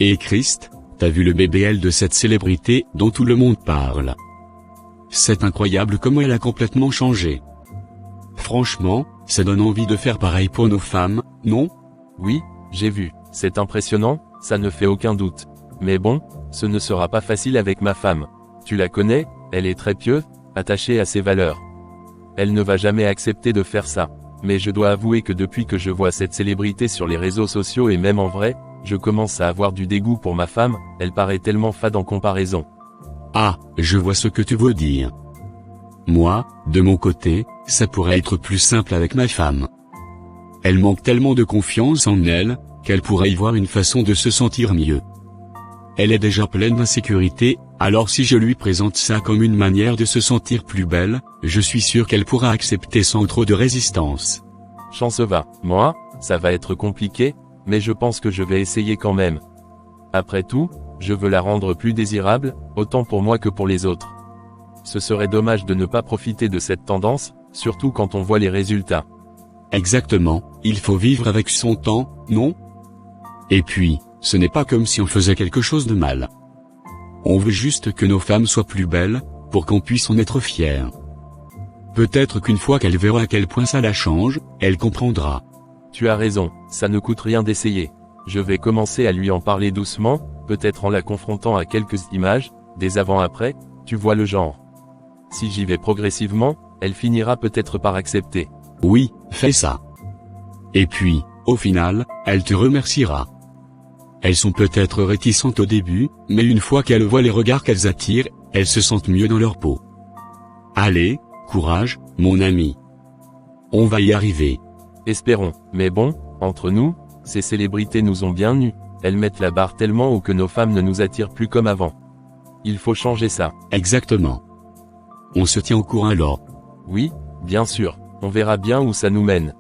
Et Christ, t'as vu le BBL de cette célébrité dont tout le monde parle? C'est incroyable comment elle a complètement changé. Franchement, ça donne envie de faire pareil pour nos femmes, non? Oui, j'ai vu. C'est impressionnant, ça ne fait aucun doute. Mais bon, ce ne sera pas facile avec ma femme. Tu la connais, elle est très pieuse, attachée à ses valeurs. Elle ne va jamais accepter de faire ça. Mais je dois avouer que depuis que je vois cette célébrité sur les réseaux sociaux et même en vrai, je commence à avoir du dégoût pour ma femme, elle paraît tellement fade en comparaison. Ah, je vois ce que tu veux dire. Moi, de mon côté, ça pourrait être plus simple avec ma femme. Elle manque tellement de confiance en elle, qu'elle pourrait y voir une façon de se sentir mieux. Elle est déjà pleine d'insécurité, alors si je lui présente ça comme une manière de se sentir plus belle, je suis sûr qu'elle pourra accepter sans trop de résistance. Chance va. Moi, ça va être compliqué, mais je pense que je vais essayer quand même. Après tout, je veux la rendre plus désirable, autant pour moi que pour les autres. Ce serait dommage de ne pas profiter de cette tendance, surtout quand on voit les résultats. Exactement, il faut vivre avec son temps, non? Et puis, ce n'est pas comme si on faisait quelque chose de mal. On veut juste que nos femmes soient plus belles, pour qu'on puisse en être fiers. Peut-être qu'une fois qu'elle verra à quel point ça la change, elle comprendra. Tu as raison, ça ne coûte rien d'essayer. Je vais commencer à lui en parler doucement, peut-être en la confrontant à quelques images, des avant-après, tu vois le genre. Si j'y vais progressivement, elle finira peut-être par accepter. Oui, fais ça. Et puis, au final, elle te remerciera. Elles sont peut-être réticentes au début, mais une fois qu'elles voient les regards qu'elles attirent, elles se sentent mieux dans leur peau. Allez, courage, mon ami. On va y arriver. Espérons, mais bon, entre nous, ces célébrités nous ont bien nus. Elles mettent la barre tellement haut que nos femmes ne nous attirent plus comme avant. Il faut changer ça. Exactement. On se tient au courant alors. Oui, bien sûr, on verra bien où ça nous mène.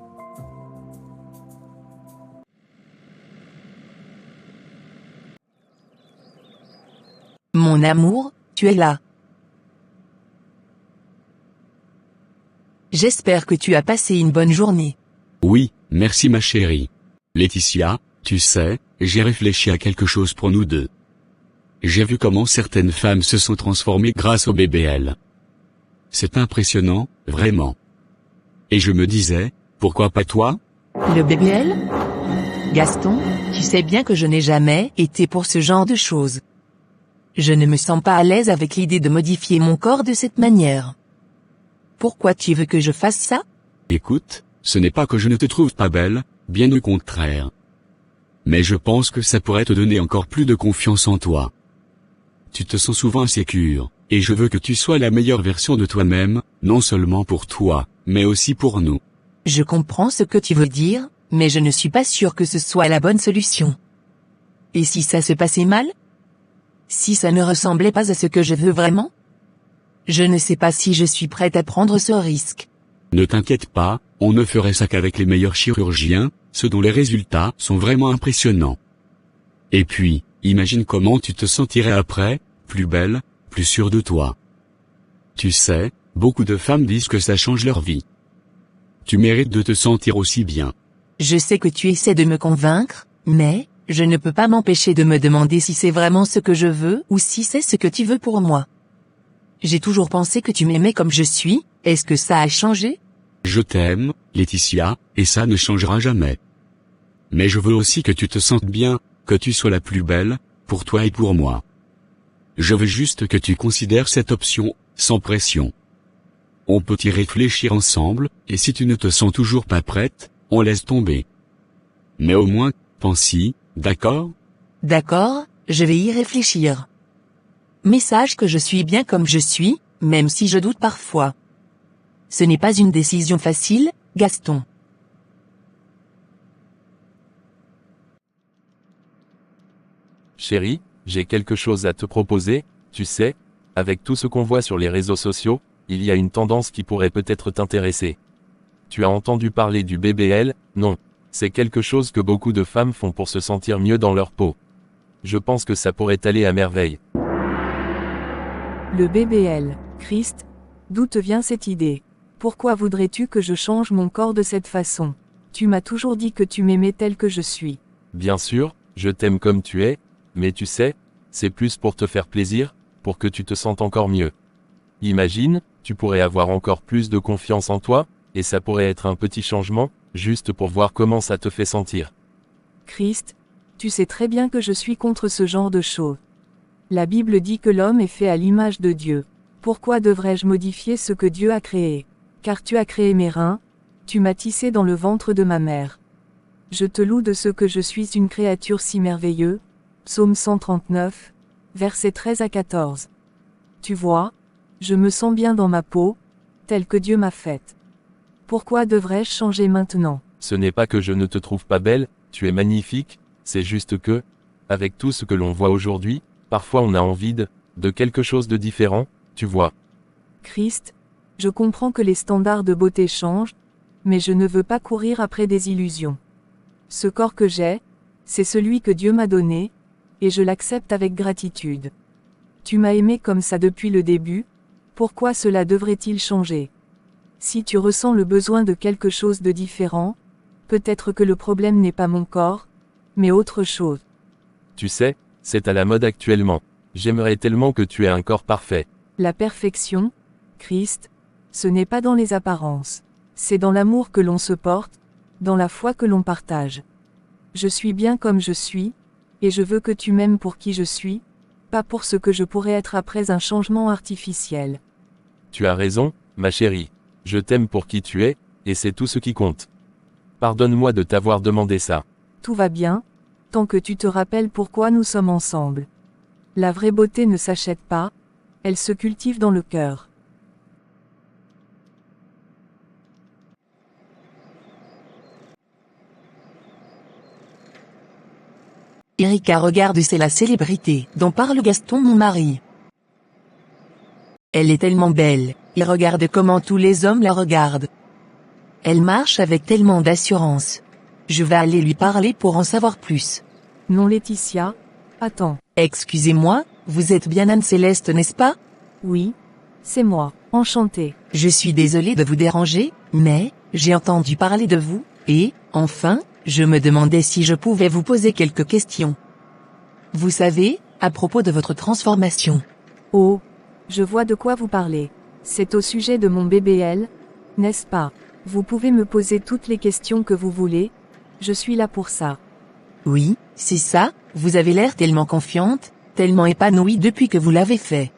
Mon amour, tu es là. J'espère que tu as passé une bonne journée. Oui, merci ma chérie. Laetitia, tu sais, j'ai réfléchi à quelque chose pour nous deux. J'ai vu comment certaines femmes se sont transformées grâce au BBL. C'est impressionnant, vraiment. Et je me disais, pourquoi pas toi? Le BBL? Gaston, tu sais bien que je n'ai jamais été pour ce genre de choses. Je ne me sens pas à l'aise avec l'idée de modifier mon corps de cette manière. Pourquoi tu veux que je fasse ça? Écoute, ce n'est pas que je ne te trouve pas belle, bien au contraire. Mais je pense que ça pourrait te donner encore plus de confiance en toi. Tu te sens souvent insécure, et je veux que tu sois la meilleure version de toi-même, non seulement pour toi, mais aussi pour nous. Je comprends ce que tu veux dire, mais je ne suis pas sûre que ce soit la bonne solution. Et si ça se passait mal? Si ça ne ressemblait pas à ce que je veux vraiment? Je ne sais pas si je suis prête à prendre ce risque. Ne t'inquiète pas, on ne ferait ça qu'avec les meilleurs chirurgiens, ceux dont les résultats sont vraiment impressionnants. Et puis, imagine comment tu te sentirais après, plus belle, plus sûre de toi. Tu sais, beaucoup de femmes disent que ça change leur vie. Tu mérites de te sentir aussi bien. Je sais que tu essaies de me convaincre, mais je ne peux pas m'empêcher de me demander si c'est vraiment ce que je veux ou si c'est ce que tu veux pour moi. J'ai toujours pensé que tu m'aimais comme je suis, est-ce que ça a changé? Je t'aime, Laetitia, et ça ne changera jamais. Mais je veux aussi que tu te sentes bien, que tu sois la plus belle, pour toi et pour moi. Je veux juste que tu considères cette option, sans pression. On peut y réfléchir ensemble, et si tu ne te sens toujours pas prête, on laisse tomber. Mais au moins, pense-y, d'accord? D'accord, je vais y réfléchir. Mais sache que je suis bien comme je suis, même si je doute parfois. Ce n'est pas une décision facile, Gaston. Chérie, j'ai quelque chose à te proposer, tu sais, avec tout ce qu'on voit sur les réseaux sociaux, il y a une tendance qui pourrait peut-être t'intéresser. Tu as entendu parler du BBL, non? C'est quelque chose que beaucoup de femmes font pour se sentir mieux dans leur peau. Je pense que ça pourrait aller à merveille. Le BBL, Christ, d'où te vient cette idée? Pourquoi voudrais-tu que je change mon corps de cette façon? Tu m'as toujours dit que tu m'aimais tel que je suis. Bien sûr, je t'aime comme tu es, Mais tu sais, c'est plus pour te faire plaisir, pour que tu te sentes encore mieux. Imagine, tu pourrais avoir encore plus de confiance en toi, et ça pourrait être un petit changement, juste pour voir comment ça te fait sentir. Christ, tu sais très bien que je suis contre ce genre de choses. La Bible dit que l'homme est fait à l'image de Dieu. Pourquoi devrais-je modifier ce que Dieu a créé? Car tu as créé mes reins, tu m'as tissé dans le ventre de ma mère. Je te loue de ce que je suis une créature si merveilleuse. Psaume 139, versets 13 à 14. Tu vois, je me sens bien dans ma peau, telle que Dieu m'a faite. Pourquoi devrais-je changer maintenant? Ce n'est pas que je ne te trouve pas belle, tu es magnifique, c'est juste que, avec tout ce que l'on voit aujourd'hui, parfois on a envie de quelque chose de différent, tu vois. Christ, je comprends que les standards de beauté changent, mais je ne veux pas courir après des illusions. Ce corps que j'ai, c'est celui que Dieu m'a donné, et je l'accepte avec gratitude. Tu m'as aimé comme ça depuis le début, pourquoi cela devrait-il changer? Si tu ressens le besoin de quelque chose de différent, peut-être que le problème n'est pas mon corps, mais autre chose. Tu sais, c'est à la mode actuellement. J'aimerais tellement que tu aies un corps parfait. La perfection, Christ, ce n'est pas dans les apparences. C'est dans l'amour que l'on se porte, dans la foi que l'on partage. Je suis bien comme je suis, et je veux que tu m'aimes pour qui je suis, pas pour ce que je pourrais être après un changement artificiel. Tu as raison, ma chérie. Je t'aime pour qui tu es, et c'est tout ce qui compte. Pardonne-moi de t'avoir demandé ça. Tout va bien, tant que tu te rappelles pourquoi nous sommes ensemble. La vraie beauté ne s'achète pas, elle se cultive dans le cœur. Erika regarde, c'est la célébrité dont parle Gaston, mon mari. Elle est tellement belle, et regarde comment tous les hommes la regardent. Elle marche avec tellement d'assurance. Je vais aller lui parler pour en savoir plus. Non Laetitia, attends. Excusez-moi, vous êtes bien Anne-Céleste, n'est-ce pas? Oui, c'est moi, enchantée. Je suis désolée de vous déranger, mais, j'ai entendu parler de vous, et, enfin, je me demandais si je pouvais vous poser quelques questions. Vous savez, à propos de votre transformation. Oh, je vois de quoi vous parlez. C'est au sujet de mon BBL, n'est-ce pas? Vous pouvez me poser toutes les questions que vous voulez, je suis là pour ça. Oui, c'est ça, vous avez l'air tellement confiante, tellement épanouie depuis que vous l'avez fait.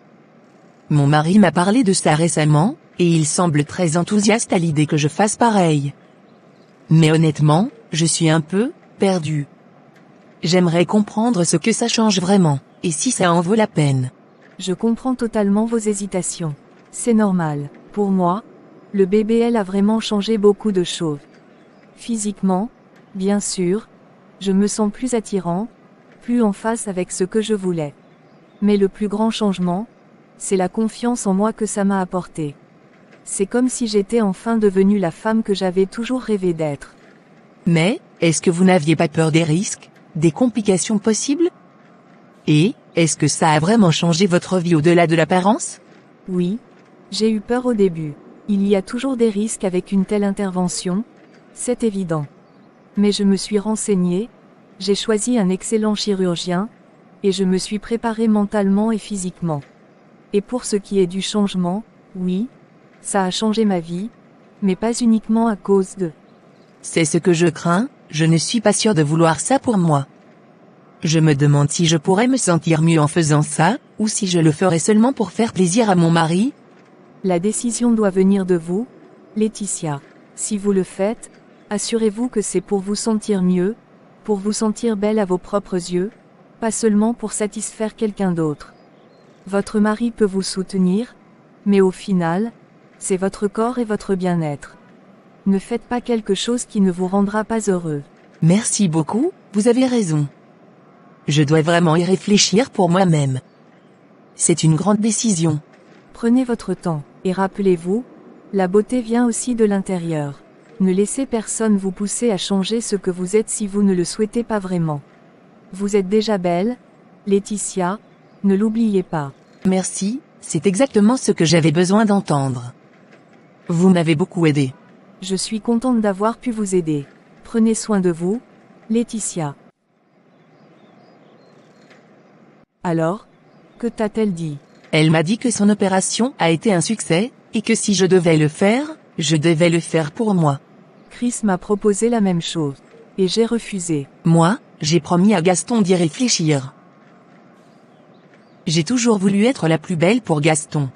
Mon mari m'a parlé de ça récemment, et il semble très enthousiaste à l'idée que je fasse pareil. Mais honnêtement, je suis un peu perdue. J'aimerais comprendre ce que ça change vraiment, et si ça en vaut la peine. Je comprends totalement vos hésitations. C'est normal. Pour moi, le BBL a vraiment changé beaucoup de choses. Physiquement, bien sûr, je me sens plus attirant, plus en phase avec ce que je voulais. Mais le plus grand changement, c'est la confiance en moi que ça m'a apporté. C'est comme si j'étais enfin devenue la femme que j'avais toujours rêvé d'être. Mais, est-ce que vous n'aviez pas peur des risques, des complications possibles? Et, est-ce que ça a vraiment changé votre vie au-delà de l'apparence? Oui, j'ai eu peur au début. Il y a toujours des risques avec une telle intervention, c'est évident. Mais je me suis renseignée, j'ai choisi un excellent chirurgien, et je me suis préparée mentalement et physiquement. Et pour ce qui est du changement, oui, ça a changé ma vie, mais pas uniquement à cause de... C'est ce que je crains, je ne suis pas sûre de vouloir ça pour moi. Je me demande si je pourrais me sentir mieux en faisant ça, ou si je le ferais seulement pour faire plaisir à mon mari. La décision doit venir de vous, Laetitia. Si vous le faites, assurez-vous que c'est pour vous sentir mieux, pour vous sentir belle à vos propres yeux, pas seulement pour satisfaire quelqu'un d'autre. Votre mari peut vous soutenir, mais au final, c'est votre corps et votre bien-être. Ne faites pas quelque chose qui ne vous rendra pas heureux. Merci beaucoup, vous avez raison. Je dois vraiment y réfléchir pour moi-même. C'est une grande décision. Prenez votre temps, et rappelez-vous, la beauté vient aussi de l'intérieur. Ne laissez personne vous pousser à changer ce que vous êtes si vous ne le souhaitez pas vraiment. Vous êtes déjà belle, Laetitia, ne l'oubliez pas. Merci, c'est exactement ce que j'avais besoin d'entendre. Vous m'avez beaucoup aidé. Je suis contente d'avoir pu vous aider. Prenez soin de vous, Laetitia. Alors? Que t'a-t-elle dit? Elle m'a dit que son opération a été un succès, et que si je devais le faire, je devais le faire pour moi. Chris m'a proposé la même chose. Et j'ai refusé. Moi, j'ai promis à Gaston d'y réfléchir. J'ai toujours voulu être la plus belle pour Gaston.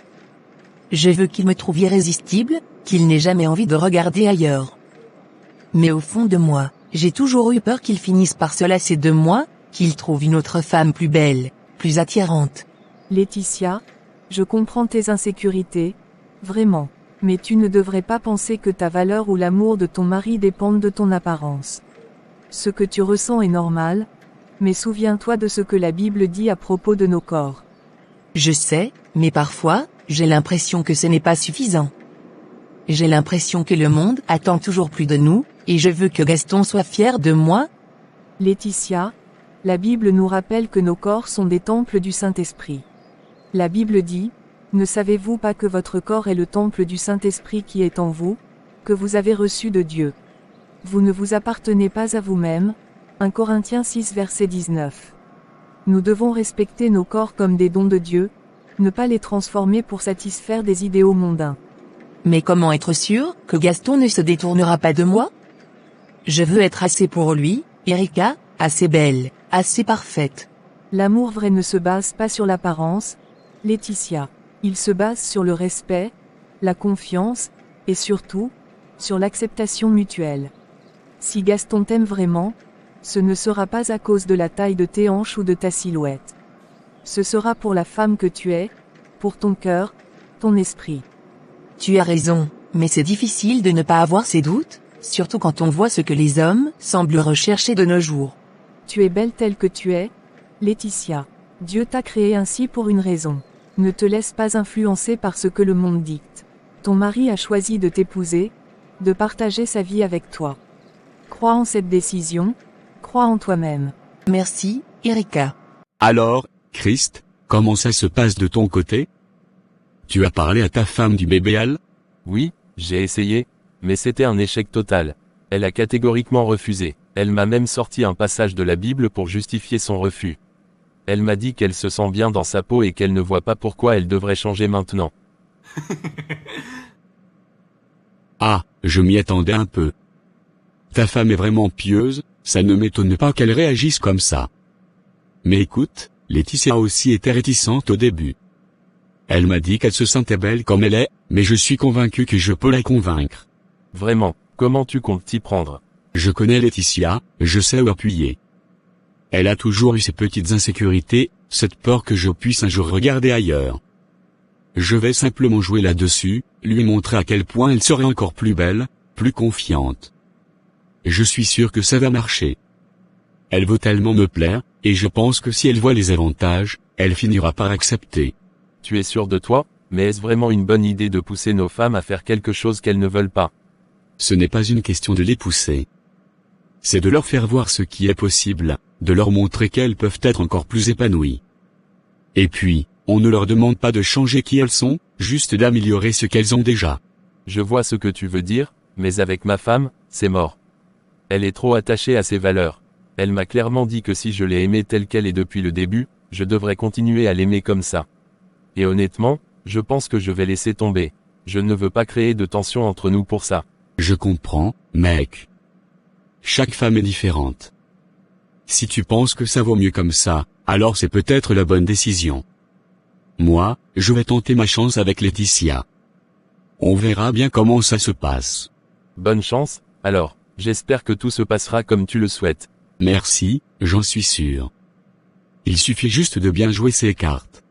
Je veux qu'il me trouve irrésistible, qu'il n'ait jamais envie de regarder ailleurs. Mais au fond de moi, j'ai toujours eu peur qu'il finisse par se lasser de moi, qu'il trouve une autre femme plus belle, plus attirante. Laetitia, je comprends tes insécurités, vraiment. Mais tu ne devrais pas penser que ta valeur ou l'amour de ton mari dépendent de ton apparence. Ce que tu ressens est normal, mais souviens-toi de ce que la Bible dit à propos de nos corps. Je sais, mais parfois, j'ai l'impression que ce n'est pas suffisant. J'ai l'impression que le monde attend toujours plus de nous, et je veux que Gaston soit fier de moi. Laetitia, la Bible nous rappelle que nos corps sont des temples du Saint-Esprit. La Bible dit, « Ne savez-vous pas que votre corps est le temple du Saint-Esprit qui est en vous, que vous avez reçu de Dieu? Vous ne vous appartenez pas à vous-même. » 1 Corinthiens 6 verset 19. Nous devons respecter nos corps comme des dons de Dieu, ne pas les transformer pour satisfaire des idéaux mondains. Mais comment être sûr que Gaston ne se détournera pas de moi? Je veux être assez pour lui, Erika, assez belle, assez parfaite. L'amour vrai ne se base pas sur l'apparence, Laetitia. Il se base sur le respect, la confiance, et surtout, sur l'acceptation mutuelle. Si Gaston t'aime vraiment, ce ne sera pas à cause de la taille de tes hanches ou de ta silhouette. Ce sera pour la femme que tu es, pour ton cœur, ton esprit. Tu as raison, mais c'est difficile de ne pas avoir ces doutes, surtout quand on voit ce que les hommes semblent rechercher de nos jours. Tu es belle telle que tu es, Laetitia. Dieu t'a créée ainsi pour une raison. Ne te laisse pas influencer par ce que le monde dicte. Ton mari a choisi de t'épouser, de partager sa vie avec toi. Crois en cette décision, crois en toi-même. Merci, Erika. Alors, Christ, comment ça se passe de ton côté? Tu as parlé à ta femme du bébé Al? Oui, j'ai essayé, mais c'était un échec total. Elle a catégoriquement refusé. Elle m'a même sorti un passage de la Bible pour justifier son refus. Elle m'a dit qu'elle se sent bien dans sa peau et qu'elle ne voit pas pourquoi elle devrait changer maintenant. Ah, je m'y attendais un peu. Ta femme est vraiment pieuse, ça ne m'étonne pas qu'elle réagisse comme ça. Mais écoute, Laetitia aussi était réticente au début. Elle m'a dit qu'elle se sentait belle comme elle est, mais je suis convaincu que je peux la convaincre. Vraiment, comment tu comptes t'y prendre? Je connais Laetitia, je sais où appuyer. Elle a toujours eu ses petites insécurités, cette peur que je puisse un jour regarder ailleurs. Je vais simplement jouer là-dessus, lui montrer à quel point elle serait encore plus belle, plus confiante. Je suis sûr que ça va marcher. Elle veut tellement me plaire, et je pense que si elle voit les avantages, elle finira par accepter. Tu es sûr de toi? Mais est-ce vraiment une bonne idée de pousser nos femmes à faire quelque chose qu'elles ne veulent pas? Ce n'est pas une question de les pousser. C'est de leur faire voir ce qui est possible, de leur montrer qu'elles peuvent être encore plus épanouies. Et puis, on ne leur demande pas de changer qui elles sont, juste d'améliorer ce qu'elles ont déjà. Je vois ce que tu veux dire, mais avec ma femme, c'est mort. Elle est trop attachée à ses valeurs. Elle m'a clairement dit que si je l'ai aimée telle qu'elle est depuis le début, je devrais continuer à l'aimer comme ça. Et honnêtement, je pense que je vais laisser tomber. Je ne veux pas créer de tension entre nous pour ça. Je comprends, mec. Chaque femme est différente. Si tu penses que ça vaut mieux comme ça, alors c'est peut-être la bonne décision. Moi, je vais tenter ma chance avec Laetitia. On verra bien comment ça se passe. Bonne chance, alors. J'espère que tout se passera comme tu le souhaites. Merci, j'en suis sûr. Il suffit juste de bien jouer ses cartes.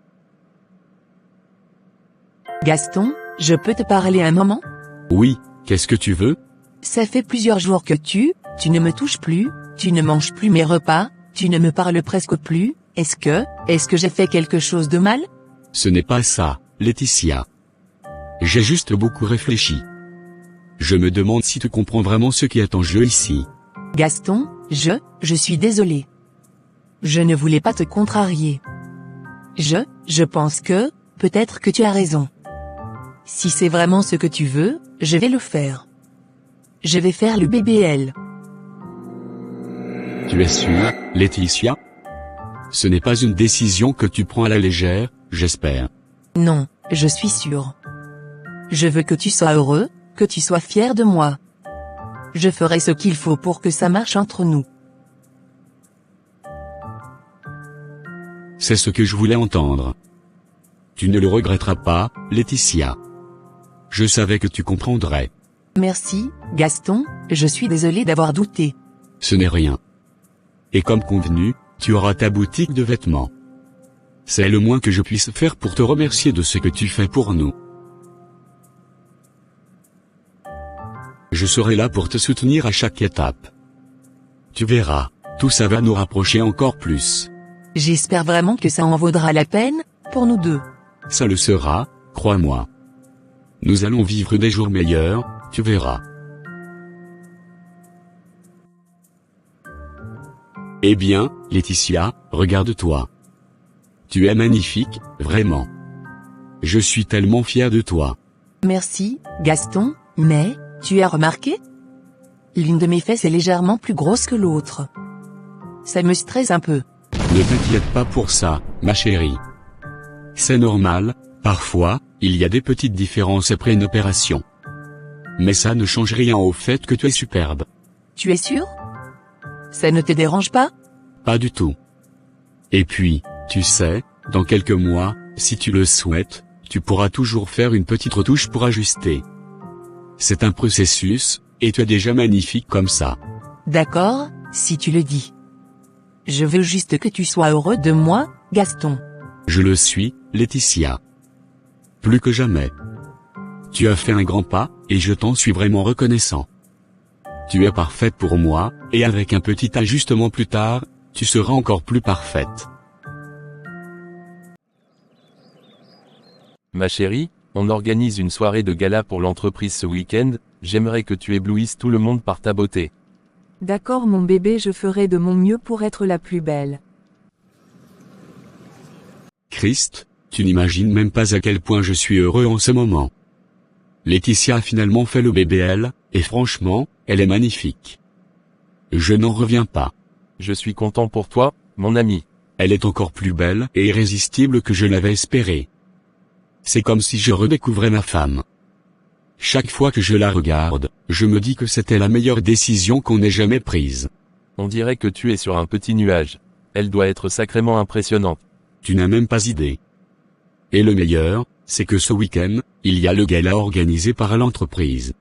Gaston, je peux te parler un moment? Oui, qu'est-ce que tu veux? Ça fait plusieurs jours que tu ne me touches plus, tu ne manges plus mes repas, tu ne me parles presque plus, est-ce que j'ai fait quelque chose de mal? Ce n'est pas ça, Laetitia. J'ai juste beaucoup réfléchi. Je me demande si tu comprends vraiment ce qui est en jeu ici. Gaston, je suis désolé. Je ne voulais pas te contrarier. Je pense que, peut-être que tu as raison. Si c'est vraiment ce que tu veux, je vais le faire. Je vais faire le BBL. Tu es sûre, Laetitia? Ce n'est pas une décision que tu prends à la légère, j'espère. Non, je suis sûre. Je veux que tu sois heureux, que tu sois fier de moi. Je ferai ce qu'il faut pour que ça marche entre nous. C'est ce que je voulais entendre. Tu ne le regretteras pas, Laetitia. Je savais que tu comprendrais. Merci, Gaston, je suis désolée d'avoir douté. Ce n'est rien. Et comme convenu, tu auras ta boutique de vêtements. C'est le moins que je puisse faire pour te remercier de ce que tu fais pour nous. Je serai là pour te soutenir à chaque étape. Tu verras, tout ça va nous rapprocher encore plus. J'espère vraiment que ça en vaudra la peine, pour nous deux. Ça le sera, crois-moi. Nous allons vivre des jours meilleurs, tu verras. Eh bien, Laetitia, regarde-toi. Tu es magnifique, vraiment. Je suis tellement fier de toi. Merci, Gaston, mais, tu as remarqué? L'une de mes fesses est légèrement plus grosse que l'autre. Ça me stresse un peu. Ne t'inquiète pas pour ça, ma chérie. C'est normal, parfois, il y a des petites différences après une opération. Mais ça ne change rien au fait que tu es superbe. Tu es sûr? Ça ne te dérange pas? Pas du tout. Et puis, tu sais, dans quelques mois, si tu le souhaites, tu pourras toujours faire une petite retouche pour ajuster. C'est un processus, et tu es déjà magnifique comme ça. D'accord, si tu le dis. Je veux juste que tu sois heureux de moi, Gaston. Je le suis, Laetitia. Plus que jamais. Tu as fait un grand pas, et je t'en suis vraiment reconnaissant. Tu es parfaite pour moi, et avec un petit ajustement plus tard, tu seras encore plus parfaite. Ma chérie, on organise une soirée de gala pour l'entreprise ce week-end, j'aimerais que tu éblouisses tout le monde par ta beauté. D'accord mon bébé, je ferai de mon mieux pour être la plus belle. Christ, tu n'imagines même pas à quel point je suis heureux en ce moment. Laetitia a finalement fait le bébé elle, et franchement, elle est magnifique. Je n'en reviens pas. Je suis content pour toi, mon ami. Elle est encore plus belle et irrésistible que je l'avais espéré. C'est comme si je redécouvrais ma femme. Chaque fois que je la regarde, je me dis que c'était la meilleure décision qu'on ait jamais prise. On dirait que tu es sur un petit nuage. Elle doit être sacrément impressionnante. Tu n'as même pas idée. Et le meilleur, c'est que ce week-end, il y a le gala organisé par l'entreprise.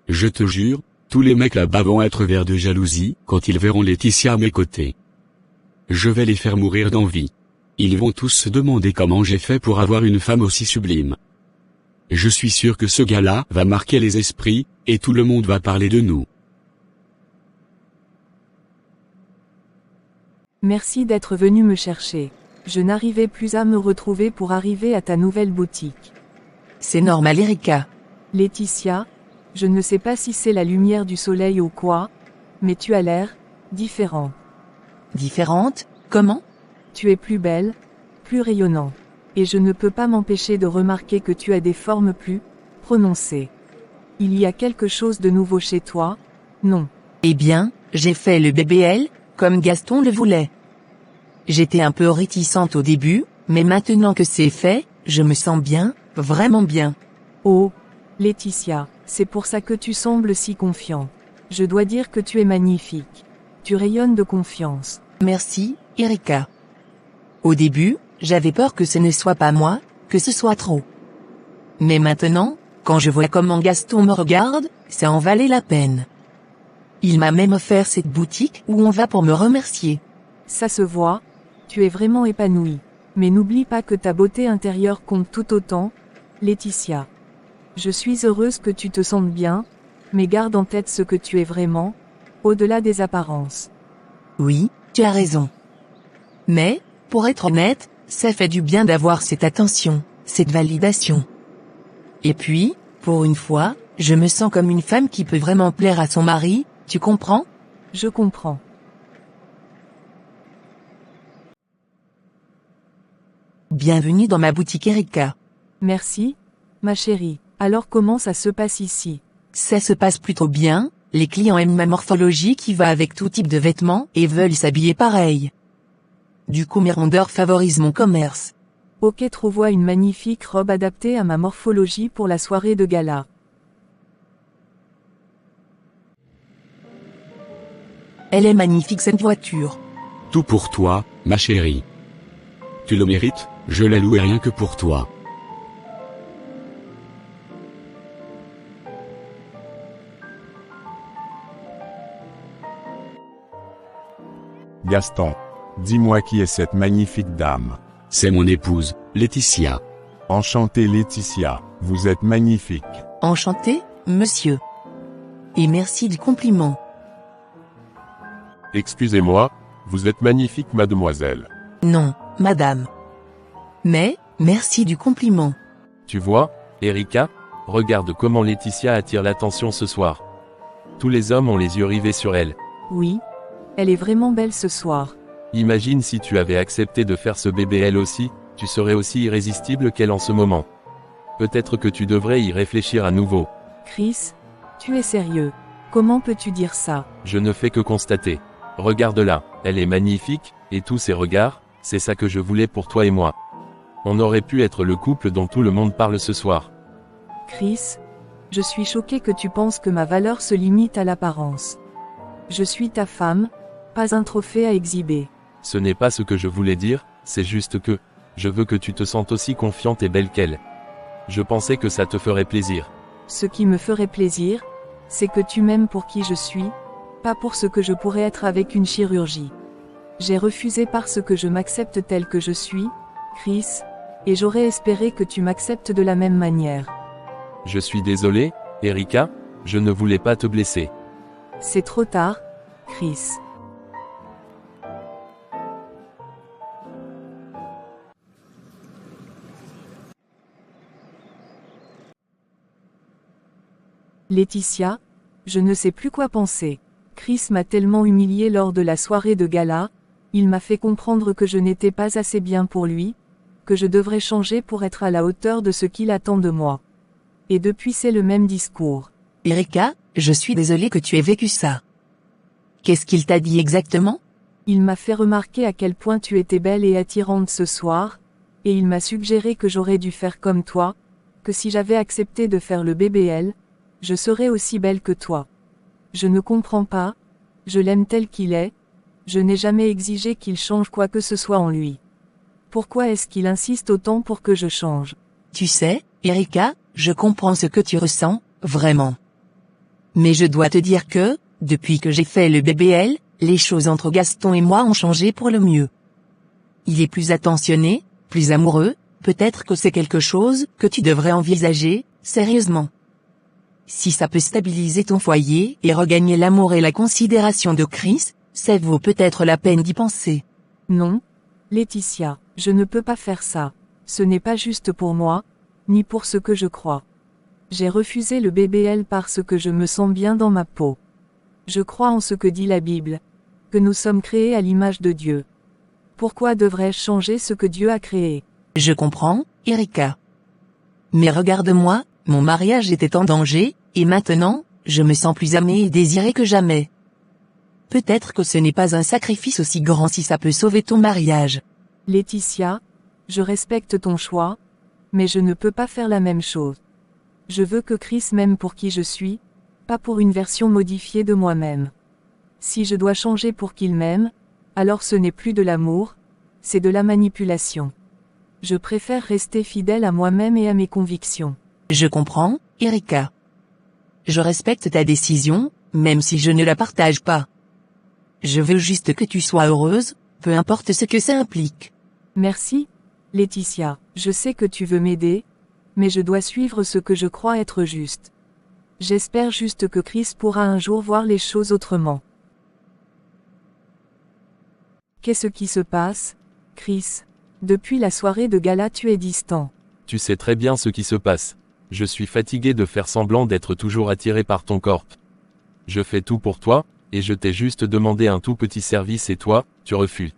Je te jure, tous les mecs là-bas vont être verts de jalousie quand ils verront Laetitia à mes côtés. Je vais les faire mourir d'envie. Ils vont tous se demander comment j'ai fait pour avoir une femme aussi sublime. Je suis sûr que ce gala va marquer les esprits, et tout le monde va parler de nous. Merci d'être venu me chercher. Je n'arrivais plus à me retrouver pour arriver à ta nouvelle boutique. C'est normal Erika. Laetitia, je ne sais pas si c'est la lumière du soleil ou quoi, mais tu as l'air différente. Différente, comment? Tu es plus belle, plus rayonnante. Et je ne peux pas m'empêcher de remarquer que tu as des formes plus prononcées. Il y a quelque chose de nouveau chez toi, non? Eh bien, j'ai fait le BBL, comme Gaston le voulait. J'étais un peu réticente au début, mais maintenant que c'est fait, je me sens bien, vraiment bien. Oh, Laetitia, c'est pour ça que tu sembles si confiante. Je dois dire que tu es magnifique. Tu rayonnes de confiance. Merci, Erika. Au début, j'avais peur que ce ne soit pas moi, que ce soit trop. Mais maintenant, quand je vois comment Gaston me regarde, ça en valait la peine. Il m'a même offert cette boutique où on va pour me remercier. Ça se voit, tu es vraiment épanouie. Mais n'oublie pas que ta beauté intérieure compte tout autant, Laetitia. Je suis heureuse que tu te sentes bien, mais garde en tête ce que tu es vraiment, au-delà des apparences. Oui, tu as raison. Mais, pour être honnête, ça fait du bien d'avoir cette attention, cette validation. Et puis, pour une fois, je me sens comme une femme qui peut vraiment plaire à son mari, tu comprends? Je comprends. Bienvenue dans ma boutique Erika. Merci, ma chérie. Alors comment ça se passe ici? Ça se passe plutôt bien, les clients aiment ma morphologie qui va avec tout type de vêtements et veulent s'habiller pareil. Du coup mes rondeurs favorisent mon commerce. Ok, trouve-moi une magnifique robe adaptée à ma morphologie pour la soirée de gala. Elle est magnifique cette voiture. Tout pour toi, ma chérie. Tu le mérites, je la louerai rien que pour toi. Gaston, dis-moi qui est cette magnifique dame. C'est mon épouse, Laetitia. Enchantée Laetitia, vous êtes magnifique. Enchanté, monsieur. Et merci du compliment. Excusez-moi, vous êtes magnifique mademoiselle. Non, madame. Mais, merci du compliment. Tu vois, Erika, regarde comment Laetitia attire l'attention ce soir. Tous les hommes ont les yeux rivés sur elle. Oui. Elle est vraiment belle ce soir. Imagine si tu avais accepté de faire ce bébé elle aussi, tu serais aussi irrésistible qu'elle en ce moment. Peut-être que tu devrais y réfléchir à nouveau. Chris, tu es sérieux. Comment peux-tu dire ça? Je ne fais que constater. Regarde-la, elle est magnifique, et tous ses regards, c'est ça que je voulais pour toi et moi. On aurait pu être le couple dont tout le monde parle ce soir. Chris, je suis choquée que tu penses que ma valeur se limite à l'apparence. Je suis ta femme, pas un trophée à exhiber. Ce n'est pas ce que je voulais dire, c'est juste que, je veux que tu te sentes aussi confiante et belle qu'elle. Je pensais que ça te ferait plaisir. Ce qui me ferait plaisir, c'est que tu m'aimes pour qui je suis, pas pour ce que je pourrais être avec une chirurgie. J'ai refusé parce que je m'accepte tel que je suis, Chris, et j'aurais espéré que tu m'acceptes de la même manière. Je suis désolé, Erika, je ne voulais pas te blesser. C'est trop tard, Chris. Laetitia, je ne sais plus quoi penser. Chris m'a tellement humiliée lors de la soirée de gala, il m'a fait comprendre que je n'étais pas assez bien pour lui, que je devrais changer pour être à la hauteur de ce qu'il attend de moi. Et depuis c'est le même discours. Erika, je suis désolée que tu aies vécu ça. Qu'est-ce qu'il t'a dit exactement? Il m'a fait remarquer à quel point tu étais belle et attirante ce soir, et il m'a suggéré que j'aurais dû faire comme toi, que si j'avais accepté de faire le BBL, je serais aussi belle que toi. Je ne comprends pas, je l'aime tel qu'il est, je n'ai jamais exigé qu'il change quoi que ce soit en lui. Pourquoi est-ce qu'il insiste autant pour que je change? Tu sais, Erika, je comprends ce que tu ressens, vraiment. Mais je dois te dire que, depuis que j'ai fait le BBL, les choses entre Gaston et moi ont changé pour le mieux. Il est plus attentionné, plus amoureux, peut-être que c'est quelque chose que tu devrais envisager, sérieusement. Si ça peut stabiliser ton foyer et regagner l'amour et la considération de Chris, ça vaut peut-être la peine d'y penser. Non, Laetitia, je ne peux pas faire ça. Ce n'est pas juste pour moi, ni pour ce que je crois. J'ai refusé le BBL parce que je me sens bien dans ma peau. Je crois en ce que dit la Bible, que nous sommes créés à l'image de Dieu. Pourquoi devrais-je changer ce que Dieu a créé? Je comprends, Erika. Mais regarde-moi, mon mariage était en danger, et maintenant, je me sens plus aimée et désirée que jamais. Peut-être que ce n'est pas un sacrifice aussi grand si ça peut sauver ton mariage. Laetitia, je respecte ton choix, mais je ne peux pas faire la même chose. Je veux que Chris m'aime pour qui je suis, pas pour une version modifiée de moi-même. Si je dois changer pour qu'il m'aime, alors ce n'est plus de l'amour, c'est de la manipulation. Je préfère rester fidèle à moi-même et à mes convictions. Je comprends, Erika. Je respecte ta décision, même si je ne la partage pas. Je veux juste que tu sois heureuse, peu importe ce que ça implique. Merci, Laetitia, je sais que tu veux m'aider, mais je dois suivre ce que je crois être juste. J'espère juste que Chris pourra un jour voir les choses autrement. Qu'est-ce qui se passe, Chris? Depuis la soirée de gala tu es distant. Tu sais très bien ce qui se passe. Je suis fatigué de faire semblant d'être toujours attiré par ton corps. Je fais tout pour toi, et je t'ai juste demandé un tout petit service et toi, tu refuses.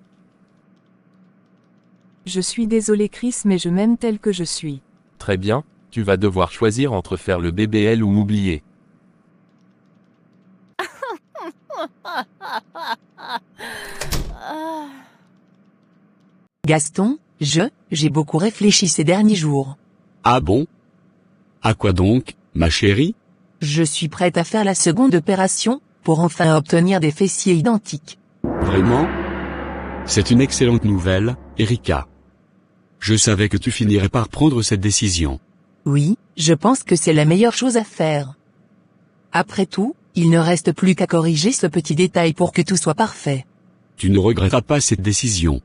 Je suis désolé Chris mais je m'aime tel que je suis. Très bien, tu vas devoir choisir entre faire le BBL ou m'oublier. Gaston, j'ai beaucoup réfléchi ces derniers jours. Ah bon? À quoi donc, ma chérie? Je suis prête à faire la seconde opération, pour enfin obtenir des fessiers identiques. Vraiment? C'est une excellente nouvelle, Erika. Je savais que tu finirais par prendre cette décision. Oui, je pense que c'est la meilleure chose à faire. Après tout, il ne reste plus qu'à corriger ce petit détail pour que tout soit parfait. Tu ne regretteras pas cette décision.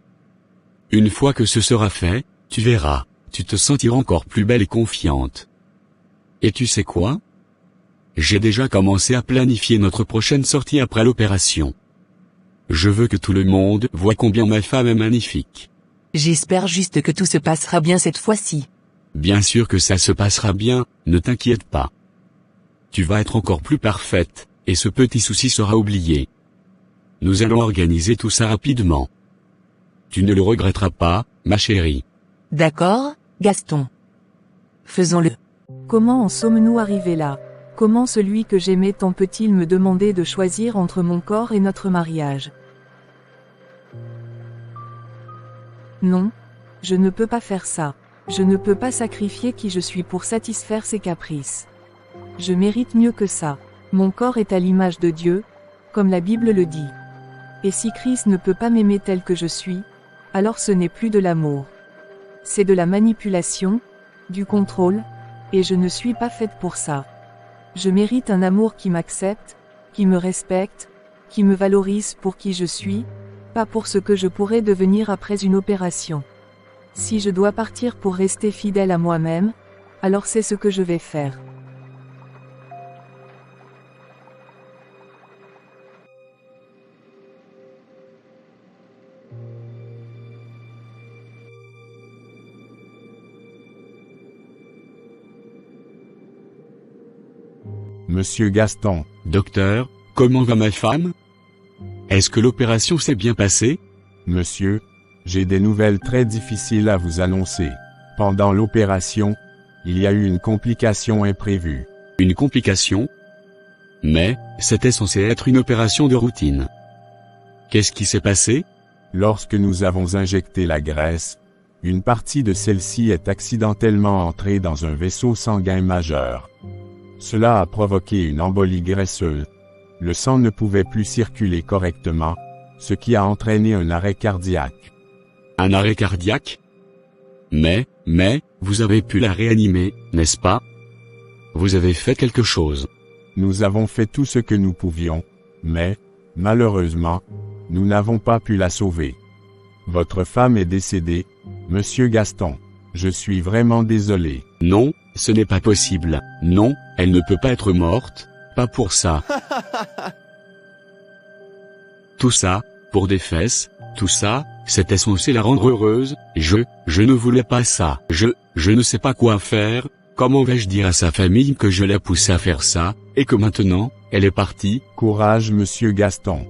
Une fois que ce sera fait, tu verras, tu te sentiras encore plus belle et confiante. Et tu sais quoi? J'ai déjà commencé à planifier notre prochaine sortie après l'opération. Je veux que tout le monde voie combien ma femme est magnifique. J'espère juste que tout se passera bien cette fois-ci. Bien sûr que ça se passera bien, ne t'inquiète pas. Tu vas être encore plus parfaite, et ce petit souci sera oublié. Nous allons organiser tout ça rapidement. Tu ne le regretteras pas, ma chérie. D'accord, Gaston. Faisons-le. Comment en sommes-nous arrivés là? Comment celui que j'aimais tant peut-il me demander de choisir entre mon corps et notre mariage? Non. Je ne peux pas faire ça. Je ne peux pas sacrifier qui je suis pour satisfaire ses caprices. Je mérite mieux que ça. Mon corps est à l'image de Dieu, comme la Bible le dit. Et si Christ ne peut pas m'aimer tel que je suis, alors ce n'est plus de l'amour. C'est de la manipulation, du contrôle, et je ne suis pas faite pour ça. Je mérite un amour qui m'accepte, qui me respecte, qui me valorise pour qui je suis, pas pour ce que je pourrais devenir après une opération. Si je dois partir pour rester fidèle à moi-même, alors c'est ce que je vais faire. Monsieur Gaston, Docteur, comment va ma femme? Est-ce que l'opération s'est bien passée? monsieur, j'ai des nouvelles très difficiles à vous annoncer. Pendant l'opération, il y a eu une complication imprévue. Une complication? Mais, c'était censé être une opération de routine. Qu'est-ce qui s'est passé? Lorsque nous avons injecté la graisse, une partie de celle-ci est accidentellement entrée dans un vaisseau sanguin majeur. Cela a provoqué une embolie graisseuse. Le sang ne pouvait plus circuler correctement, ce qui a entraîné un arrêt cardiaque. Un arrêt cardiaque? Mais, vous avez pu la réanimer, n'est-ce pas? Vous avez fait quelque chose. Nous avons fait tout ce que nous pouvions, mais, malheureusement, nous n'avons pas pu la sauver. Votre femme est décédée, monsieur Gaston. Je suis vraiment désolé. Non, ce n'est pas possible. Non, elle ne peut pas être morte, pas pour ça. Tout ça, pour des fesses, tout ça, c'était censé la rendre heureuse, je ne voulais pas ça. Je ne sais pas quoi faire, comment vais-je dire à sa famille que je l'ai poussée à faire ça, et que maintenant, elle est partie? Courage monsieur Gaston.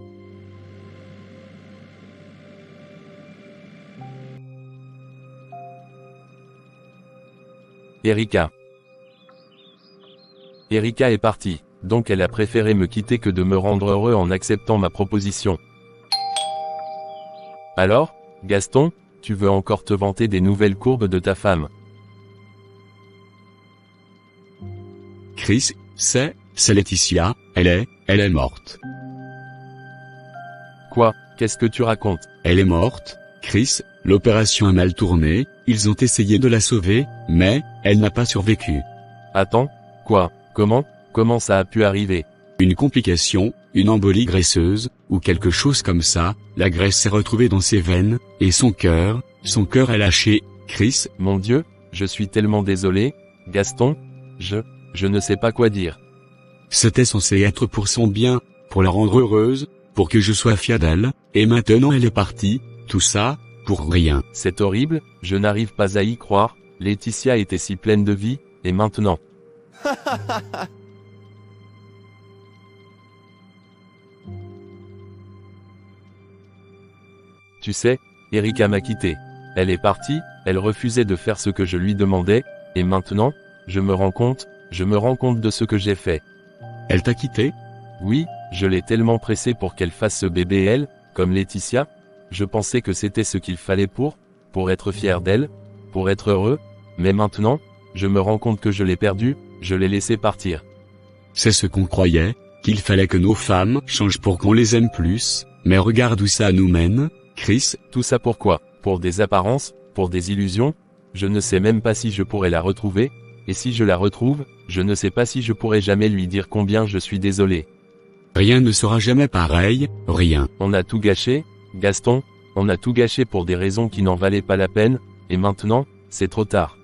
Erika. Erika est partie, donc elle a préféré me quitter que de me rendre heureux en acceptant ma proposition. Alors, Gaston, tu veux encore te vanter des nouvelles courbes de ta femme? Chris, c'est Laetitia, elle est morte. Quoi, qu'est-ce que tu racontes? Elle est morte, Chris, l'opération a mal tourné, ils ont essayé de la sauver, mais, elle n'a pas survécu. Attends, quoi, comment ça a pu arriver? Une complication, une embolie graisseuse, ou quelque chose comme ça, la graisse s'est retrouvée dans ses veines, et son cœur a lâché. Chris, Mon Dieu, je suis tellement désolé, Gaston, je ne sais pas quoi dire. c'était censé être pour son bien, pour la rendre heureuse, pour que je sois fier d'elle, et maintenant elle est partie, tout ça, pour rien. C'est horrible, je n'arrive pas à y croire, Laetitia était si pleine de vie, et maintenant. Tu sais, Erika m'a quitté. Elle est partie, elle refusait de faire ce que je lui demandais, et maintenant, je me rends compte de ce que j'ai fait. Elle t'a quitté? Oui, je l'ai tellement pressée pour qu'elle fasse ce bébé elle, comme Laetitia. Je pensais que c'était ce qu'il fallait pour pour être fier d'elle, pour être heureux, mais maintenant, je me rends compte que je l'ai perdue, je l'ai laissée partir. C'est ce qu'on croyait, qu'il fallait que nos femmes changent pour qu'on les aime plus, mais regarde où ça nous mène, Chris. Tout ça pourquoi? Pour des apparences, pour des illusions? Je ne sais même pas si je pourrais la retrouver, et si je la retrouve, je ne sais pas si je pourrai jamais lui dire combien je suis désolé. Rien ne sera jamais pareil, rien. On a tout gâché, Gaston, on a tout gâché pour des raisons qui n'en valaient pas la peine, et maintenant, c'est trop tard.